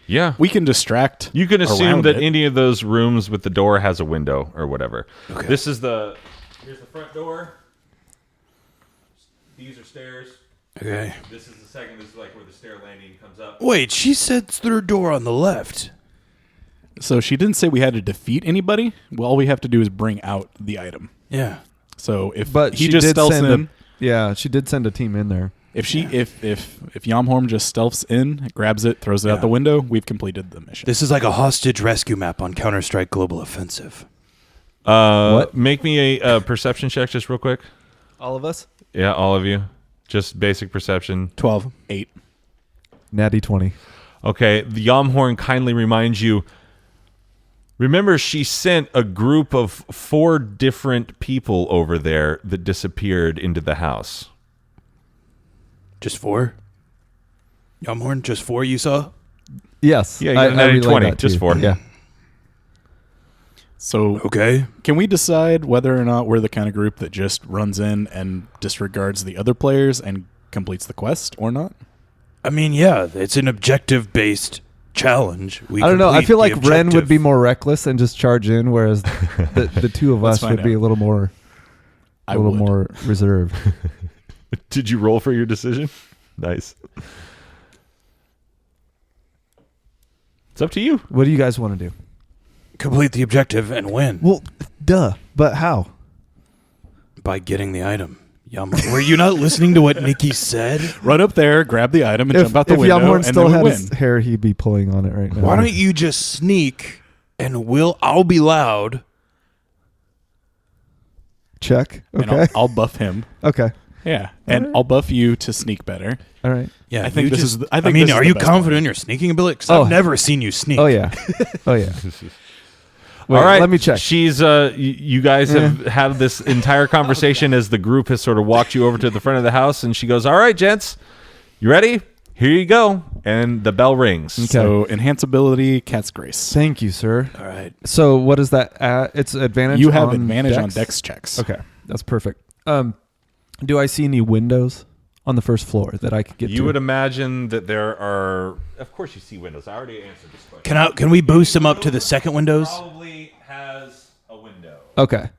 Yeah. We can distract. You can assume around that it. any of those rooms with the door has a window or whatever. Okay. This is here's the front door. These are stairs. Okay. This is the second. This is like where the stair landing comes up. Wait, she said third door on the left. So she didn't say we had to defeat anybody. Well, all we have to do is bring out the item. Yeah. So if But he she just did stealths send in, Yeah, she did send a team in there. if Yamhorn just stealths in, grabs it, throws it Yeah. out the window, we've completed the mission. This is like a hostage rescue map on Counter-Strike Global Offensive. What? Make me a perception check just real quick. All of us? Yeah, all of you. Just basic perception. 12. 8. Natty 20. Okay, the Yamhorn kindly reminds you. Remember, she sent a group of 4 different people over there that disappeared into the house. Just 4? Yumhorn, just 4 you saw? Yes. Yeah, you got a natty relayed 20, that to just you. 4. Yeah. So Okay. can we decide whether or not we're the kind of group that just runs in and disregards the other players and completes the quest or not? I mean, yeah, it's an objective-based challenge. I don't know. I feel like Ren would be more reckless and just charge in, whereas the two of us would be a little more reserved. Did you roll for your decision? Nice. It's up to you. What do you guys want to do? Complete the objective and win. Well, duh. But how? By getting the item. Were you not listening to what Nikki said? Run up there, grab the item, and jump out the window, Yamhorn and still then had we his win. hair, he'd be pulling on it right now. Why don't you just sneak and I'll be loud. Check. And Okay. I'll buff him. Okay. Yeah, and I'll buff you to sneak better. All right. Yeah, I think this is. are you confident in your sneaking ability? Because I've never seen you sneak. Oh yeah. Oh yeah. Wait, All right, let me check. She's you guys have had this entire conversation as the group has sort of walked you over to the front of the house, and she goes, "All right, gents, you ready? Here you go." And the bell rings. Okay. So enhance ability, Cat's Grace. Thank you, sir. All right. So what is that at? It's advantage. You have on advantage on Dex? Dex checks. Okay, that's perfect. Do I see any windows on the first floor that I could get to? You would imagine that there are. Of course, you see windows. I already answered this question. Can we boost him up to the second windows? Probably has a window. Okay.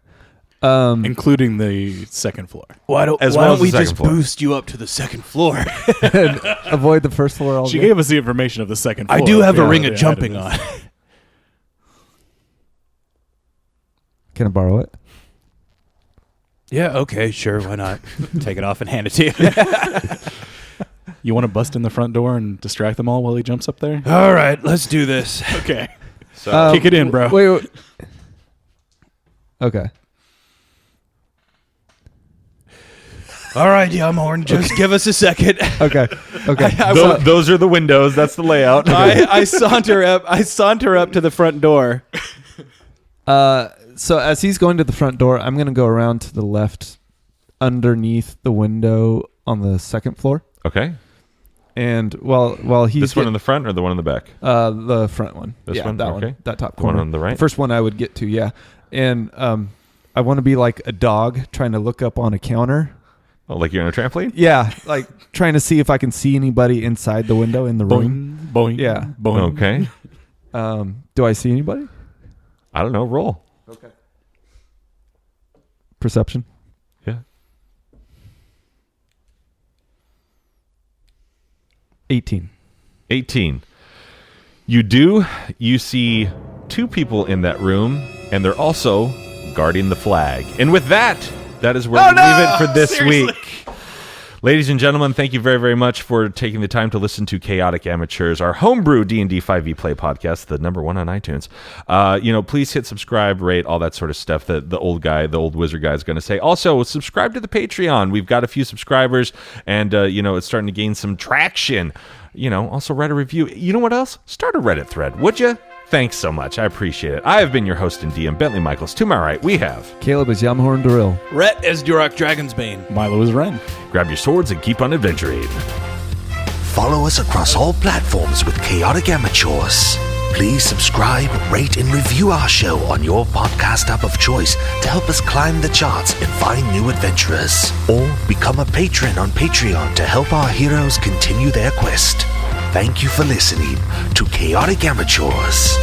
Including the second floor. Why don't we just boost you up to the second floor? And avoid the first floor all She day? gave us the information of the second floor. I do have a ring the of jumping item on. is. Can I borrow it? Yeah, okay, sure, why not? Take it off and hand it to you. You want to bust in the front door and distract them all while he jumps up there? All right, let's do this. Okay. So Kick it in, bro. Wait. Okay. All right, Yamhorn, just give us a second. Okay. Okay. those are the windows. That's the layout. I saunter up to the front door. So as he's going to the front door, I'm going to go around to the left underneath the window on the second floor. Okay. And while he's This one in the front or the one in the back? the front one. This one? That Okay. one. That top The one corner. on the right? The first one I would get to, yeah. And I want to be like a dog trying to look up on a counter. Oh, like you're on a trampoline? Yeah, like trying to see if I can see anybody inside the window in the room. Boing. Yeah. Boing. Okay. Do I see anybody? I don't know. Roll. Okay. Perception. Yeah. 18. 18. You see two people in that room, and they're also guarding the flag. And with that is where we leave it for this week. Ladies and gentlemen, thank you very, very much for taking the time to listen to Chaotic Amateurs, our homebrew D&D 5e play podcast, the number one on iTunes. Please hit subscribe, rate, all that sort of stuff that the old wizard guy is going to say. Also, subscribe to the Patreon. We've got a few subscribers, and, it's starting to gain some traction. Also write a review. You know what else? Start a Reddit thread, would you? Thanks so much. I appreciate it. I have been your host and DM, Bentley Michaels. To my right, we have... Caleb is Yamhorn Daril. Rhett is Duroc Dragonsbane. Milo is Ren. Grab your swords and keep on adventuring. Follow us across all platforms with Chaotic Amateurs. Please subscribe, rate, and review our show on your podcast app of choice to help us climb the charts and find new adventurers. Or become a patron on Patreon to help our heroes continue their quest. Thank you for listening to Chaotic Amateurs.